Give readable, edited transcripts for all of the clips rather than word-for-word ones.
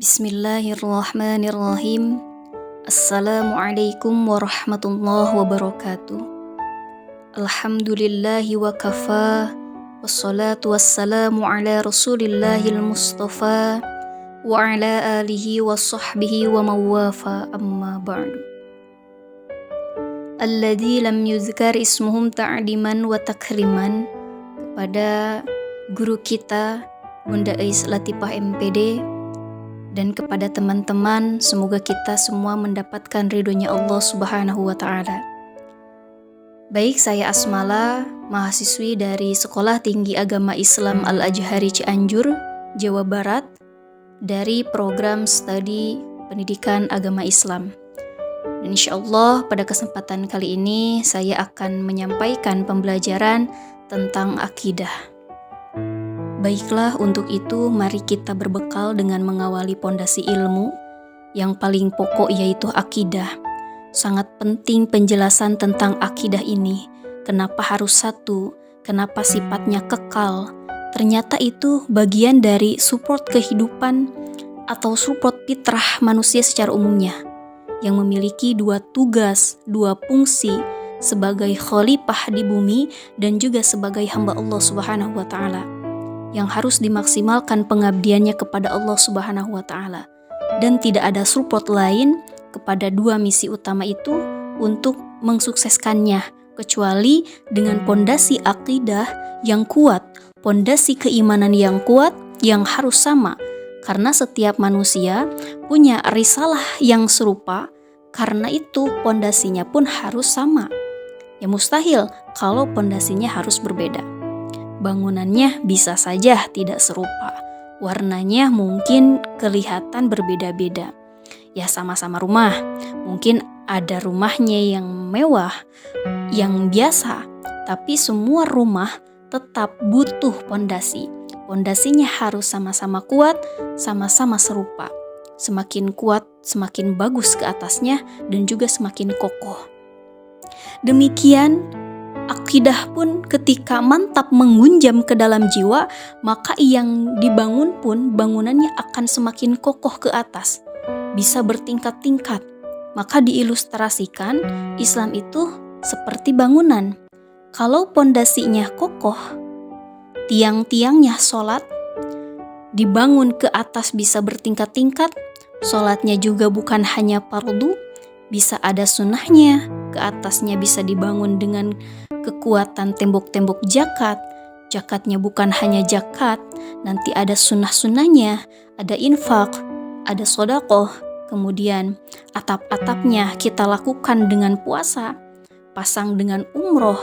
Bismillahirrahmanirrahim. Assalamualaikum warahmatullahi wabarakatuh. Alhamdulillahi wa kafa. Wassalatu wassalamu ala rasulillahil mustafa wa ala alihi wa sahbihi wa mawafa amma ba'du. Alladhi lam yuzkar ismuhum ta'diman wa takriman. Kepada guru kita Bunda Ais Latifah MPD dan kepada teman-teman, semoga kita semua mendapatkan ridhonya Allah Subhanahu wa Ta'ala. Baik, saya Asmala, mahasiswi dari Sekolah Tinggi Agama Islam Al-Azhari Cianjur, Jawa Barat, dari program studi pendidikan agama Islam. Dan insya Allah pada kesempatan kali ini saya akan menyampaikan pembelajaran tentang akidah. Baiklah, untuk itu mari kita berbekal dengan mengawali pondasi ilmu yang paling pokok, yaitu akidah. Sangat penting penjelasan tentang akidah ini. Kenapa harus satu? Kenapa sifatnya kekal? Ternyata itu bagian dari support kehidupan atau support fitrah manusia secara umumnya, yang memiliki dua tugas, dua fungsi sebagai khalifah di bumi dan juga sebagai hamba Allah Subhanahu wa Ta'ala, yang harus dimaksimalkan pengabdiannya kepada Allah Subhanahu wa Ta'ala, dan tidak ada support lain kepada dua misi utama itu untuk mensukseskannya kecuali dengan pondasi akidah yang kuat, pondasi keimanan yang kuat yang harus sama, karena setiap manusia punya risalah yang serupa. Karena itu pondasinya pun harus sama. Ya mustahil kalau pondasinya harus berbeda. Bangunannya bisa saja tidak serupa, warnanya mungkin kelihatan berbeda-beda. Ya sama-sama rumah, mungkin ada rumahnya yang mewah, yang biasa, tapi semua rumah tetap butuh pondasi. Pondasinya harus sama-sama kuat, sama-sama serupa. Semakin kuat, semakin bagus ke atasnya dan juga semakin kokoh. Demikian akidah pun ketika mantap mengunjam ke dalam jiwa, maka yang dibangun pun bangunannya akan semakin kokoh ke atas, bisa bertingkat-tingkat. Maka diilustrasikan Islam itu seperti bangunan. Kalau pondasinya kokoh, tiang-tiangnya sholat, dibangun ke atas bisa bertingkat-tingkat, sholatnya juga bukan hanya fardu, bisa ada sunnahnya, ke atasnya bisa dibangun dengan kekuatan tembok-tembok zakat. Zakatnya bukan hanya zakat, nanti ada sunnah-sunnahnya, ada infak, ada sedekah. Kemudian atap-atapnya kita lakukan dengan puasa, pasang dengan umroh,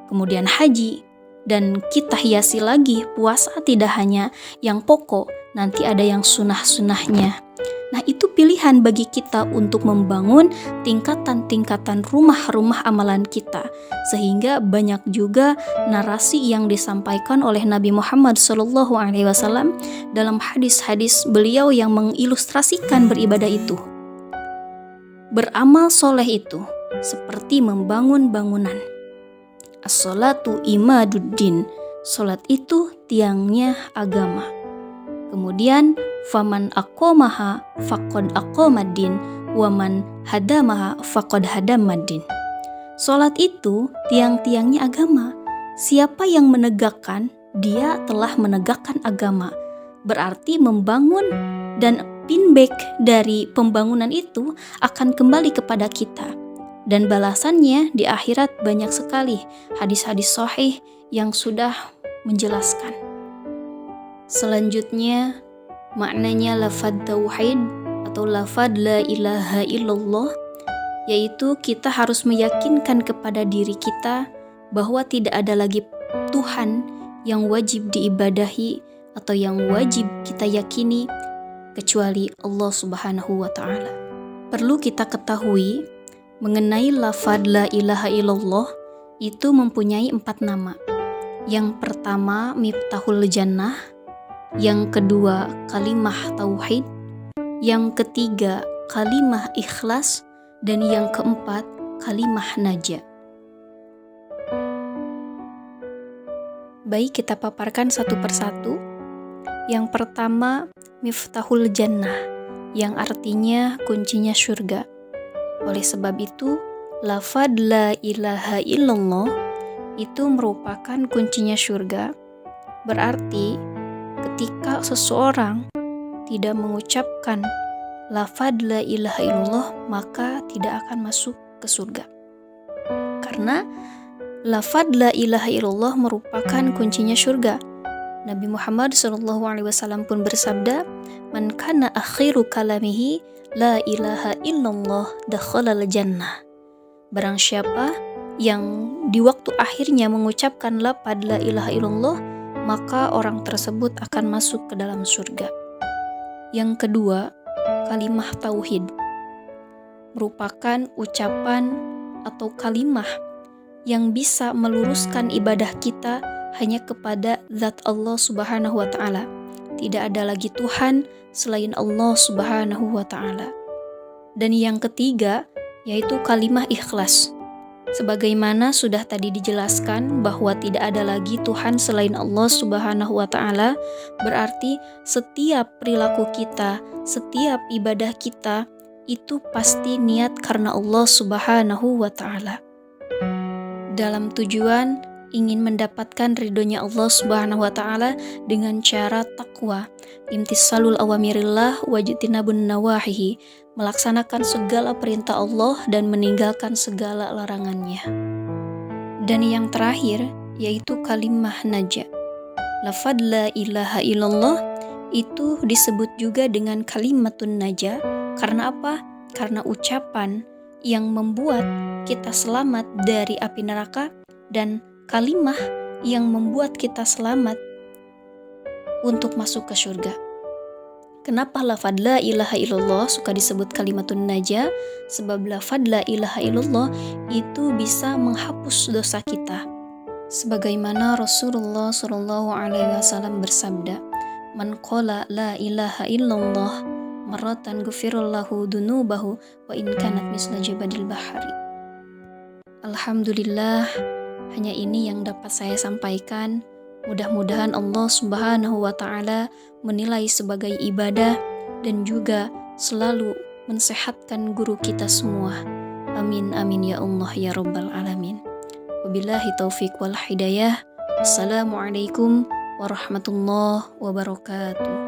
kemudian haji, dan kita hiasi lagi puasa tidak hanya yang pokok, nanti ada yang sunnah-sunnahnya. Nah, itu pilihan bagi kita untuk membangun tingkatan-tingkatan rumah-rumah amalan kita, sehingga banyak juga narasi yang disampaikan oleh Nabi Muhammad SAW dalam hadis-hadis beliau yang mengilustrasikan beribadah itu. Beramal soleh itu seperti membangun bangunan. As-sholatu imaduddin, sholat itu tiangnya agama. Kemudian faman aqamaha faqad aqamaddin waman hadamaha faqad hadamaddin. Salat itu tiang-tiangnya agama. Siapa yang menegakkan, dia telah menegakkan agama. Berarti membangun dan feedback dari pembangunan itu akan kembali kepada kita. Dan balasannya di akhirat banyak sekali hadis-hadis sahih yang sudah menjelaskan. Selanjutnya, maknanya lafadz tauhid atau lafadz la ilaha illallah, yaitu kita harus meyakinkan kepada diri kita bahwa tidak ada lagi Tuhan yang wajib diibadahi atau yang wajib kita yakini kecuali Allah Subhanahu wa Ta'ala. Perlu kita ketahui mengenai lafadz la ilaha illallah itu mempunyai 4 nama. Yang pertama Miftahul Jannah, yang kedua kalimah tauhid, yang ketiga kalimah ikhlas, dan yang keempat kalimah najah. Baik, kita paparkan satu persatu. Yang pertama miftahul jannah, yang artinya kuncinya surga. Oleh sebab itu, lafadz la ilaha illallah itu merupakan kuncinya surga. Berarti ketika seseorang tidak mengucapkan lafadz la ilaha illallah, maka tidak akan masuk ke surga. Karena lafadz la ilaha illallah merupakan kuncinya surga. Nabi Muhammad SAW pun bersabda, "Man kana akhiru kalamihi la ilaha illallah dakhalal jannah." Barang siapa yang di waktu akhirnya mengucapkan lafadz la ilaha illallah, maka orang tersebut akan masuk ke dalam surga. Yang kedua, kalimah tauhid merupakan ucapan atau kalimah yang bisa meluruskan ibadah kita hanya kepada zat Allah Subhanahu wa ta'ala. Tidak ada lagi Tuhan selain Allah Subhanahu wa ta'ala. Dan yang ketiga, yaitu kalimah ikhlas. Sebagaimana sudah tadi dijelaskan bahwa tidak ada lagi Tuhan selain Allah Subhanahu wa ta'ala, berarti setiap perilaku kita, setiap ibadah kita itu pasti niat karena Allah Subhanahu wa ta'ala. Dalam tujuan ingin mendapatkan ridhonya Allah Subhanahu wa ta'ala dengan cara takwa, imtisalul awamirillah wajtinabun nawahihi, melaksanakan segala perintah Allah dan meninggalkan segala larangannya. Dan yang terakhir yaitu kalimah najah. Lafadz la ilaha illallah itu disebut juga dengan kalimatun najah. Karena apa? Karena ucapan yang membuat kita selamat dari api neraka dan kalimah yang membuat kita selamat untuk masuk ke surga. Kenapa lafadz la ilaha illallah suka disebut kalimatun najah? Sebab lafadz la ilaha illallah itu bisa menghapus dosa kita. Sebagaimana Rasulullah SAW bersabda, "Man qala la ilaha illallah marratan ghufirallahu dunubahu wa in kanat misla jabadil bahari." Alhamdulillah, hanya ini yang dapat saya sampaikan. Mudah-mudahan Allah Subhanahu wa ta'ala menilai sebagai ibadah dan juga selalu mensehatkan guru kita semua. Amin amin ya Allah ya rabbal alamin. Wabillahi taufiq wal hidayah. Wassalamualaikum warahmatullahi wabarakatuh.